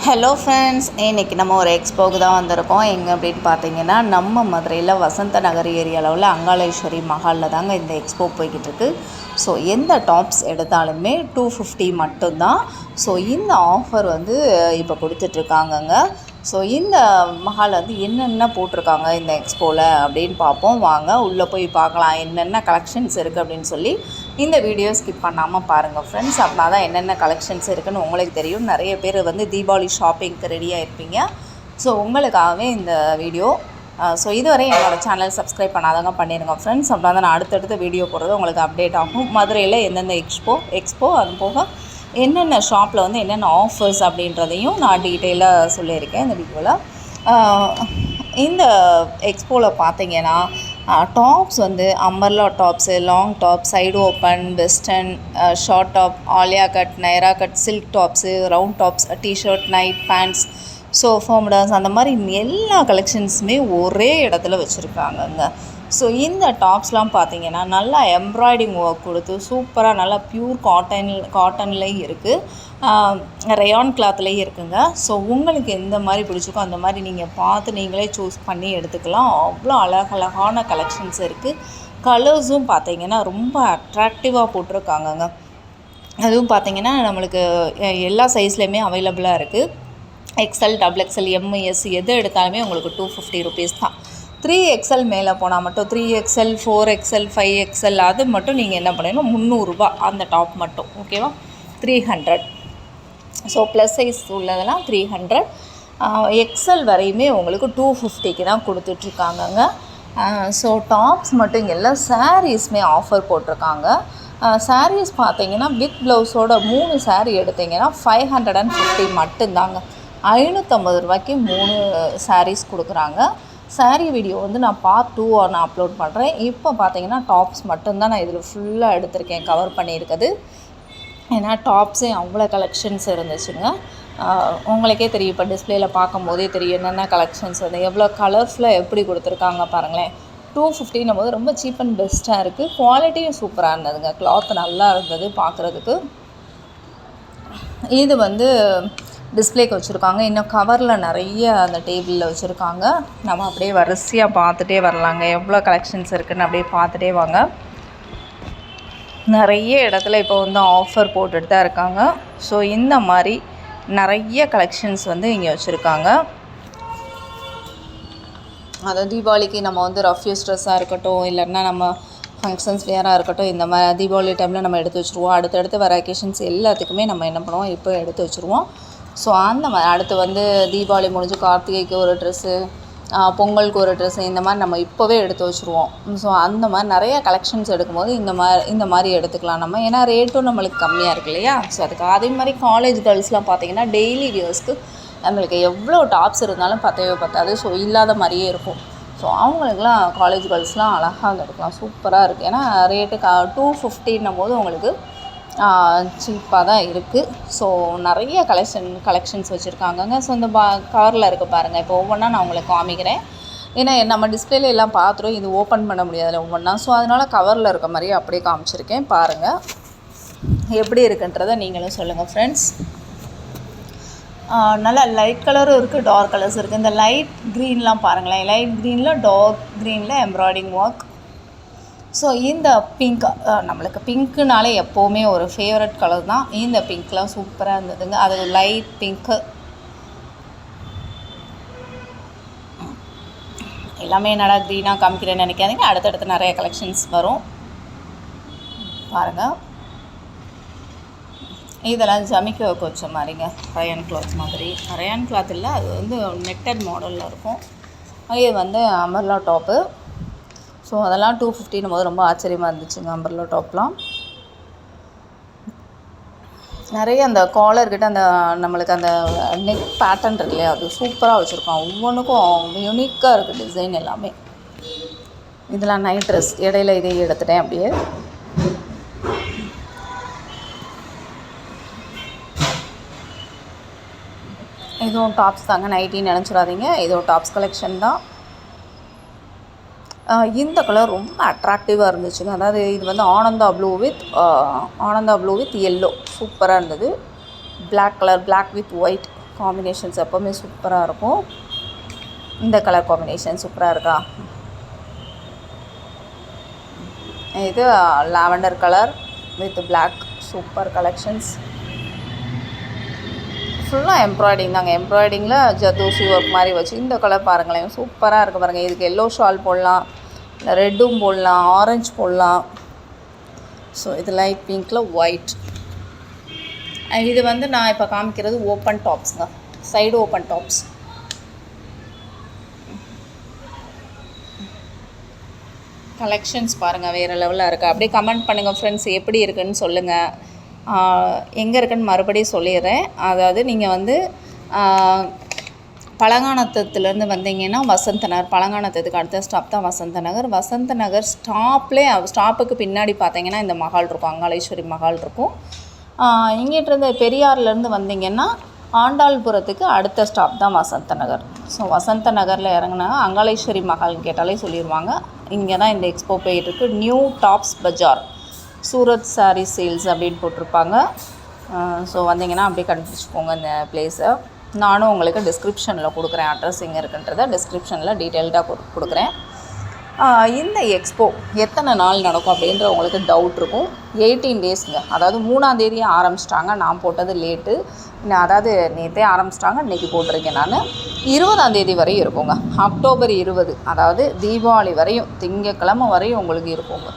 Hello friends, இன்றைக்கி நம்ம ஒரு எக்ஸ்போக்கு தான் வந்திருக்கோம். எங்கே அப்படின்னு பார்த்தீங்கன்னா, நம்ம மதுரையில் வசந்த நகர் ஏரியாவில் உள்ள அங்காளேஸ்வரி மஹாலில் தாங்க இந்த எக்ஸ்போ போய்கிட்டு இருக்கு. ஸோ எந்த டாப்ஸ் எடுத்தாலுமே 250 மட்டும்தான். ஸோ இந்த ஆஃபர் வந்து இப்போ கொடுத்துட்ருக்காங்கங்க. ஸோ இந்த மஹால் வந்து என்னென்ன போட்டிருக்காங்க இந்த எக்ஸ்போவில் அப்படின்னு பார்ப்போம். வாங்க உள்ளே போய் பார்க்கலாம் என்னென்ன கலெக்ஷன்ஸ் இருக்குது அப்படின்னு சொல்லி. இந்த வீடியோ ஸ்கிப் பண்ணாமல் பாருங்கள் ஃப்ரெண்ட்ஸ். அப்படின்னா தான் என்னென்ன கலெக்ஷன்ஸ் இருக்குதுன்னு உங்களுக்கு தெரியும். நிறைய பேர் வந்து தீபாவளி ஷாப்பிங்க்கு ரெடியாக இருப்பீங்க. ஸோ உங்களுக்காகவே இந்த வீடியோ. ஸோ இதுவரை என்னோடய சேனல் சப்ஸ்கிரைப் பண்ணாதவங்க பண்ணிடுங்க ஃப்ரெண்ட்ஸ். அப்படின்னா தான் நான் அடுத்தடுத்த வீடியோ போடுறது உங்களுக்கு அப்டேட் ஆகும். மதுரையில் எந்தெந்த எக்ஸ்போ அது போக என்னென்ன ஷாப்பில் வந்து என்னென்ன ஆஃபர்ஸ் அப்படின்றதையும் நான் டீட்டெயிலாக சொல்லியிருக்கேன் இந்த வீடியோவில். இந்த எக்ஸ்போவில் பார்த்தீங்கன்னா டாப்ஸ் வந்து umbrella tops, long top, side open, western, short top, Alia cut, Naira cut, silk tops, round tops, T shirt, night pants, so ஃபோம்டாஸ், அந்த மாதிரி எல்லா கலெக்ஷன்ஸுமே ஒரே இடத்துல வச்சுருக்காங்கங்க. ஸோ இந்த டாப்ஸ்லாம் பார்த்தீங்கன்னா நல்லா எம்ப்ராய்டிங் ஒர்க் கொடுத்து சூப்பராக நல்லா ப்யூர் காட்டன்லேயும் இருக்குது, ரயான் கிளாத்லேயும் இருக்குங்க. ஸோ உங்களுக்கு எந்த மாதிரி பிடிச்சிருக்கோ அந்த மாதிரி நீங்கள் பார்த்து நீங்களே சூஸ் பண்ணி எடுத்துக்கலாம். அவ்வளோ அழகழகான கலெக்ஷன்ஸ் இருக்குது. கலர்ஸும் பார்த்தீங்கன்னா ரொம்ப அட்ராக்டிவாக போட்டிருக்காங்கங்க. அதுவும் பார்த்தீங்கன்னா நம்மளுக்கு எல்லா சைஸ்லேயுமே அவைலபிளாக இருக்குது. XL, XXL, MS எது எடுத்தாலுமே உங்களுக்கு 250 ருபீஸ் தான். 3XL மேலே போனால் மட்டும் 3XL, 4XL, 5XL அது மட்டும் நீங்கள் என்ன பண்ணணும் 300 அந்த டாப் மட்டும். ஓகேவா, 300. ஸோ ப்ளஸ் சைஸ் உள்ளதெல்லாம் 300. XL வரையுமே உங்களுக்கு 250க்கு தான் கொடுத்துட்ருக்காங்கங்க. ஸோ டாப்ஸ் மட்டும் இங்கே இல்லை, சாரீஸுமே ஆஃபர் போட்டிருக்காங்க. சாரீஸ் பார்த்தீங்கன்னா வித் ப்ளவுஸோட 3 சாரீ எடுத்திங்கன்னா 550 மட்டும்தாங்க. 550 ரூபாய்க்கு 3 சாரீஸ் கொடுக்குறாங்க. சாரீ வீடியோ வந்து நான் பார்ட் 2 நான் அப்லோட் பண்ணுறேன். இப்போ பார்த்தீங்கன்னா டாப்ஸ் மட்டும்தான் நான் இதில் ஃபுல்லாக எடுத்திருக்கேன், கவர் பண்ணியிருக்குது. ஏன்னா டாப்ஸே அவ்வளோ கலெக்ஷன்ஸ் இருந்துச்சுங்க. உங்களுக்கே தெரியும், இப்போ டிஸ்பிளேயில் பார்க்கும்போதே தெரியும் என்னென்ன கலெக்ஷன்ஸ் வந்து எவ்வளோ கலர்ஃபுல்லாக எப்படி கொடுத்துருக்காங்க பாருங்களேன். 250 போது ரொம்ப சீப் அண்ட் பெஸ்ட்டாக இருக்குது. குவாலிட்டியும் சூப்பராக இருந்ததுங்க. கிளாத் நல்லா இருந்தது பார்க்குறதுக்கு. இது வந்து டிஸ்பிளேக்கு வச்சுருக்காங்க. இன்னும் கவரில் நிறைய அந்த டேபிளில் வச்சுருக்காங்க. நம்ம அப்படியே வரிசையாக பார்த்துட்டே வரலாங்க. எவ்வளோ கலெக்ஷன்ஸ் இருக்குதுன்னு அப்படியே பார்த்துட்டே வாங்க. நிறைய இடத்துல இப்போ வந்து ஆஃபர் போட்டுட்டு தான் இருக்காங்க. ஸோ இந்த மாதிரி நிறைய கலெக்ஷன்ஸ் வந்து இங்கே வச்சுருக்காங்க. அதாவது தீபாவளிக்கு நம்ம வந்து ரஃப் யூஸ் ட்ரெஸ்ஸாக இருக்கட்டும், இல்லைன்னா நம்ம ஃபங்க்ஷன்ஸ் வேராக இருக்கட்டும், இந்த மாதிரி தீபாவளி டைமில் நம்ம எடுத்து வச்சுருவோம். அடுத்தடுத்து வர அக்கேஷன்ஸ் எல்லாத்துக்குமே நம்ம என்ன பண்ணுவோம், இப்போ எடுத்து வச்சுருவோம். ஸோ அந்த மாதிரி அடுத்து வந்து தீபாவளி முடிஞ்சு கார்த்திகைக்கு ஒரு ட்ரெஸ்ஸு, பொங்கலுக்கு ஒரு ட்ரெஸ்ஸு, இந்த மாதிரி நம்ம இப்போவே எடுத்து வச்சுருவோம். ஸோ அந்த மாதிரி நிறைய கலெக்ஷன்ஸ் எடுக்கும்போது இந்த மாதிரி எடுத்துக்கலாம் நம்ம. ஏன்னா ரேட்டும் நம்மளுக்கு கம்மியாக இருக்கு இல்லையா. ஸோ அதுக்கு அதே மாதிரி காலேஜ் கேர்ள்ஸ்லாம் பார்த்திங்கன்னா டெய்லி வியர்ஸ்க்கு நம்மளுக்கு எவ்வளோ டாப்ஸ் இருந்தாலும் பற்றவே பற்றாது. ஸோ இல்லாத மாதிரியே இருக்கும். ஸோ அவங்களுக்குலாம் காலேஜ் கேர்ள்ஸ்லாம் அழகாக எடுக்கலாம், சூப்பராக இருக்குது. ஏன்னா ரேட்டு 250 போது உங்களுக்கு சீப்பாக தான் இருக்குது. ஸோ நிறைய கலெக்ஷன்ஸ் வச்சுருக்காங்கங்க. ஸோ இந்த கவரில் இருக்க பாருங்கள். இப்போ ஒவ்வொன்றா நான் உங்களுக்கு காமிக்கிறேன். ஏன்னா நம்ம டிஸ்பிளேல எல்லாம் பார்த்துரும், இது ஓப்பன் பண்ண முடியாதுல்ல ஒவ்வொன்றா. ஸோ அதனால் கவரில் இருக்க மாதிரியே அப்படியே காமிச்சிருக்கேன். பாருங்கள் எப்படி இருக்குன்றதை நீங்களும் சொல்லுங்கள் ஃப்ரெண்ட்ஸ். நல்லா லைட் கலரும் இருக்குது, டார்க் கலர்ஸ் இருக்குது. இந்த லைட் க்ரீன்லாம் பாருங்களேன். லைட் க்ரீனில் டார்க் க்ரீனில் எம்ப்ராய்டிங் ஒர்க். ஸோ இந்த பிங்க், நம்மளுக்கு பிங்க்குனாலே எப்போவுமே ஒரு ஃபேவரட் கலர் தான். இந்த பிங்க்லாம் சூப்பராக இருந்ததுங்க. அது லைட் பிங்க்கு எல்லாமே என்னடா க்ரீனாக காமிக்கிறேன்னு நினைக்காதீங்க. அடுத்தடுத்து நிறைய கலெக்ஷன்ஸ் வரும் பாருங்கள். இதெல்லாம் ஜமிக்க ஒர்க் வச்ச மாதிரிங்க, ரயான் கிளாத் மாதிரி. ரயான் கிளாத் இல்லை, அது வந்து நெட்டட் மாடலில் இருக்கும். இது வந்து அம்பர்லா டாப்பு. ஸோ அதெல்லாம் 250 போது ரொம்ப ஆச்சரியமாக இருந்துச்சுங்க. அம்பர்லா டாப்லாம் நிறைய அந்த காலர்கிட்ட அந்த நம்மளுக்கு அந்த நெக் பேட்டர்ன் இருக்கு இல்லையா, அது சூப்பராக வச்சுருக்கோம். ஒவ்வொன்றுக்கும் யூனிக்காக இருக்குது டிசைன் எல்லாமே. இதெல்லாம் நைட் ட்ரெஸ், இடையில இதையும் எடுத்துட்டேன் அப்படியே. இதுவும் டாப்ஸ் தாங்க, நைட்டின்னு நினச்சிடாதீங்க. இதுவும் டாப்ஸ் கலெக்ஷன் தான். இந்த கலர் ரொம்ப அட்ராக்டிவாக இருந்துச்சுங்க. அதாவது இது வந்து ஆனந்தா ப்ளூ வித் எல்லோ சூப்பராக இருந்தது. Black colour, black with white combinations எப்போவுமே சூப்பராக இருக்கும். இந்த கலர் காம்பினேஷன் சூப்பராக இருக்கா? இது lavender colour with black. Super collections. ஃபுல்லாக எம்ப்ராய்டிங் தாங்க. எம்ப்ராய்டிங்கில் ஜர்தோசி ஒர்க் மாதிரி வச்சு இந்த கலர் பாருங்களேன், சூப்பராக இருக்குது பாருங்கள். இதுக்கு எல்லோ ஷால் போடலாம், இல்லை ரெட்டும் போடலாம், ஆரஞ்சு போடலாம். ஸோ இது லைட் பிங்க்கில் ஒயிட். இது வந்து நான் இப்போ காமிக்கிறது ஓப்பன் டாப்ஸுங்க, சைடு ஓப்பன் டாப்ஸ். கலெக்ஷன்ஸ் பாருங்கள், வேறு லெவலில் இருக்குது. அப்படியே கமெண்ட் பண்ணுங்கள் ஃப்ரெண்ட்ஸ், எப்படி இருக்குதுன்னு சொல்லுங்கள். எங்கே இருக்குதுன்னு மறுபடியும் சொல்லிடுறேன். அதாவது நீங்கள் வந்து பழங்கானத்துலேருந்து வந்தீங்கன்னா வசந்த நகர், பழங்கானத்துக்கு அடுத்த ஸ்டாப் தான் வசந்த நகர். வசந்த நகர் ஸ்டாப்புக்கு பின்னாடி பார்த்தீங்கன்னா இந்த மஹால் இருக்கும், அங்காளேஸ்வரி மஹால் இருக்கும். இங்கிட்டிருந்து பெரியார்லேருந்து வந்தீங்கன்னா ஆண்டாள்புரத்துக்கு அடுத்த ஸ்டாப் தான் வசந்த நகர். ஸோ வசந்த நகரில் இறங்கினா அங்காளேஸ்வரி மஹால்னு கேட்டாலே சொல்லிடுவாங்க. இங்கே தான் இந்த எக்ஸ்போ போயிட்டுருக்கு. நியூ டாப்ஸ் பஜார், சூரத் சாரி சேல்ஸ் அப்படின்னு போட்டிருப்பாங்க. ஸோ வந்தீங்கன்னா அப்படியே கண்டுபிடிச்சிக்கோங்க இந்த பிளேஸை. நானும் உங்களுக்கு டிஸ்கிரிப்ஷனில் கொடுக்குறேன், அட்ரஸ் எங்கே இருக்குன்றதை டிஸ்கிரிப்ஷனில் டீட்டெயில்டாக கொடுக்குறேன். இந்த எக்ஸ்போ எத்தனை நாள் நடக்கும் அப்படின்ற உங்களுக்கு டவுட் இருக்கும். 18 டேஸுங்க. அதாவது 3ஆம் தேதி ஆரம்பிச்சிட்டாங்க, நான் போட்டது லேட்டு. அதாவது நேற்றே ஆரம்பிச்சிட்டாங்க, இன்றைக்கி போட்டிருக்கேன் நான். 20ஆம் தேதி வரையும் இருக்குங்க, அக்டோபர் 20, அதாவது தீபாவளி வரையும், திங்கக்கிழமை வரையும் உங்களுக்கு இருக்குங்க.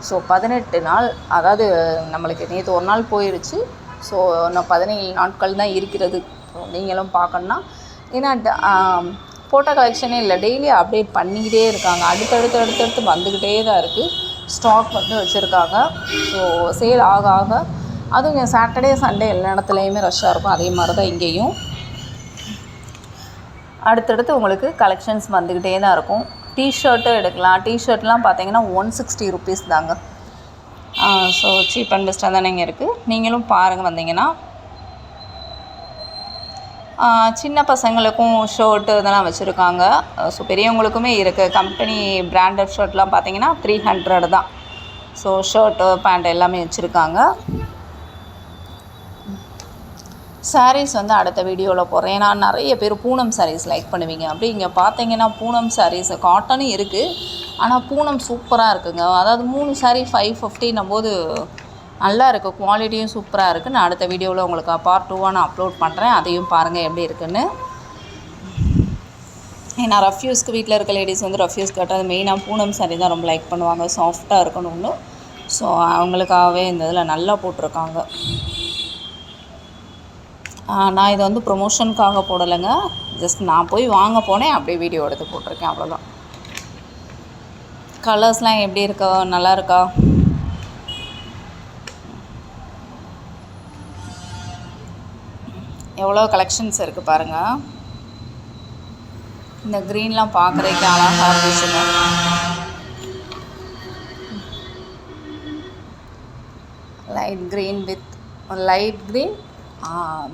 ஸோ 18 நாள், அதாவது நம்மளுக்கு நேற்று ஒரு நாள் போயிடுச்சு. ஸோ இன்னும் 17 நாட்கள் தான் இருக்கிறது. ஸோ நீங்களும் பார்க்கணுன்னா, ஏன்னா ஃபோட்டோ கலெக்ஷனே இல்லை, டெய்லி அப்டேட் பண்ணிக்கிட்டே இருக்காங்க. அடுத்தடுத்து வந்துக்கிட்டே தான் இருக்குது. ஸ்டாக் வந்து வச்சுருக்காங்க. ஸோ சேல் ஆக அதுவும் சாட்டர்டே சண்டே எல்லா இடத்துலையுமே ரஷ்ஷாக இருக்கும். அதே மாதிரி தான் இங்கேயும் அடுத்தடுத்து உங்களுக்கு கலெக்ஷன்ஸ் வந்துக்கிட்டே தான் இருக்கும். டிஷர்ட்டும் எடுக்கலாம். டிஷர்ட்லாம் பார்த்தீங்கன்னா 160 rupees தாங்க. ஸோ சீப் அண்ட் பெஸ்ட்டாக தானே இங்கே இருக்குது. நீங்களும் பாருங்கள் வந்தீங்கன்னா. சின்ன பசங்களுக்கும் ஷர்ட்டு இதெல்லாம் வச்சுருக்காங்க. ஸோ பெரியவங்களுக்குமே இருக்குது. கம்பெனி பிராண்டட் ஷர்ட்லாம் பார்த்தீங்கன்னா 300 தான். ஸோ ஷர்ட்டு பேண்ட் எல்லாமே வச்சுருக்காங்க. சாரீஸ் வந்து அடுத்த வீடியோவில் போடுறேன். ஏன்னா நிறைய பேர் பூனம் சாரீஸ் லைக் பண்ணுவீங்க. அப்படி இங்கே பார்த்தீங்கன்னா பூனம் சாரீஸ் காட்டனும் இருக்குது, ஆனால் பூனம் சூப்பராக இருக்குங்க. அதாவது 3 சாரீ 550 போது நல்லா இருக்குது, குவாலிட்டியும் சூப்பராக இருக்குது. நான் அடுத்த வீடியோவில் உங்களுக்கு பார்ட் 2 நான் அப்லோட் பண்ணுறேன். அதையும் பாருங்கள் எப்படி இருக்குன்னு. ஏன்னா ரஃப்யூஸ்க்கு வீட்டில் இருக்க லேடிஸ் வந்து ரஃப்யூஸ் கட்டாது, மெயினாக பூனம் சாரீ தான் ரொம்ப லைக் பண்ணுவாங்க, சாஃப்டாக இருக்கணும்னு. ஸோ அவங்களுக்காகவே இந்த இதில் நல்லா போட்டிருக்காங்க. நான் இதை வந்து ப்ரொமோஷனுக்காக போடலைங்க, ஜஸ்ட் நான் போய் வாங்க போனேன், அப்படியே வீடியோ எடுத்து போட்டிருக்கேன், அவ்வளோதான். கலர்ஸ்லாம் எப்படி இருக்கா, நல்லா இருக்கா? எவ்வளோ கலெக்ஷன்ஸ் இருக்குது பாருங்கள். இந்த க்ரீன்லாம் பார்க்குறதுக்கு அழகாக இருந்துச்சுங்க. Light green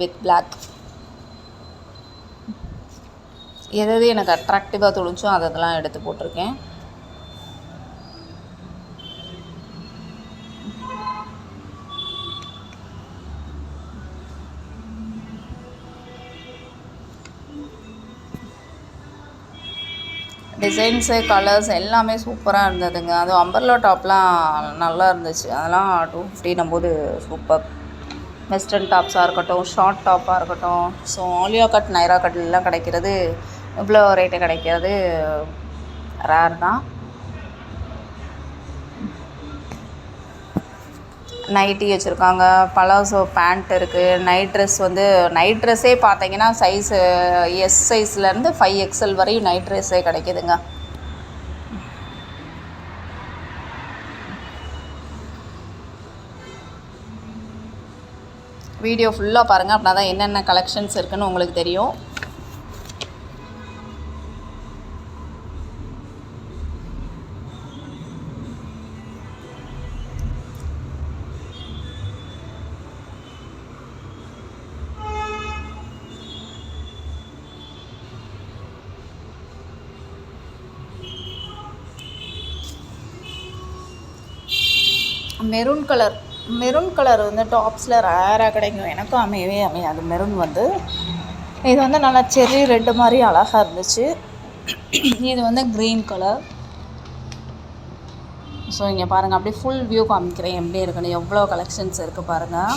with black. எது எனக்கு அட்ராக்டிவாக தோணுச்சோ அதெல்லாம் எடுத்து போட்டிருக்கேன். டிசைன்ஸு கலர்ஸ் எல்லாமே சூப்பராக இருந்ததுங்க. அதுவும் அம்பர்லா டாப்லாம் நல்லா இருந்துச்சு. அதெல்லாம் 250 போது சூப்பர். வெஸ்டர்ன் டாப்ஸாக இருக்கட்டும், ஷார்ட் டாப்பாக இருக்கட்டும். ஸோ ஆலியா கட், நைரா கட்லாம் கிடைக்கிறது, இவ்வளோ ரேட்டு கிடைக்கிறது ரேர் தான். நைட்டி வச்சுருக்காங்க, பலாசோ பேண்ட் இருக்குது. நைட் ட்ரெஸ்ஸே பார்த்தீங்கன்னா சைஸு எஸ் சைஸ்லேருந்து 5XL வரையும் நைட் ட்ரெஸ்ஸே கிடைக்கிதுங்க. வீடியோ ஃபுல்லாக பாருங்கள், அப்படின்னா தான் என்னென்ன கலெக்ஷன்ஸ் இருக்குதுன்னு உங்களுக்கு தெரியும். மெரூன் கலர் வந்து டாப்ஸில் ரேராக கிடைக்கும். எனக்கும் அமையாது மெரூன் வந்து. இது வந்து நல்லா செர்ரி ரெட்டு மாதிரி அழகாக இருந்துச்சு. இது வந்து க்ரீன் கலர். ஸோ இங்கே பாருங்கள், அப்படியே ஃபுல் வியூ காமிக்கிறேன் எப்படி இருக்குன்னு. எவ்வளோ கலெக்ஷன்ஸ் இருக்குது பாருங்கள்.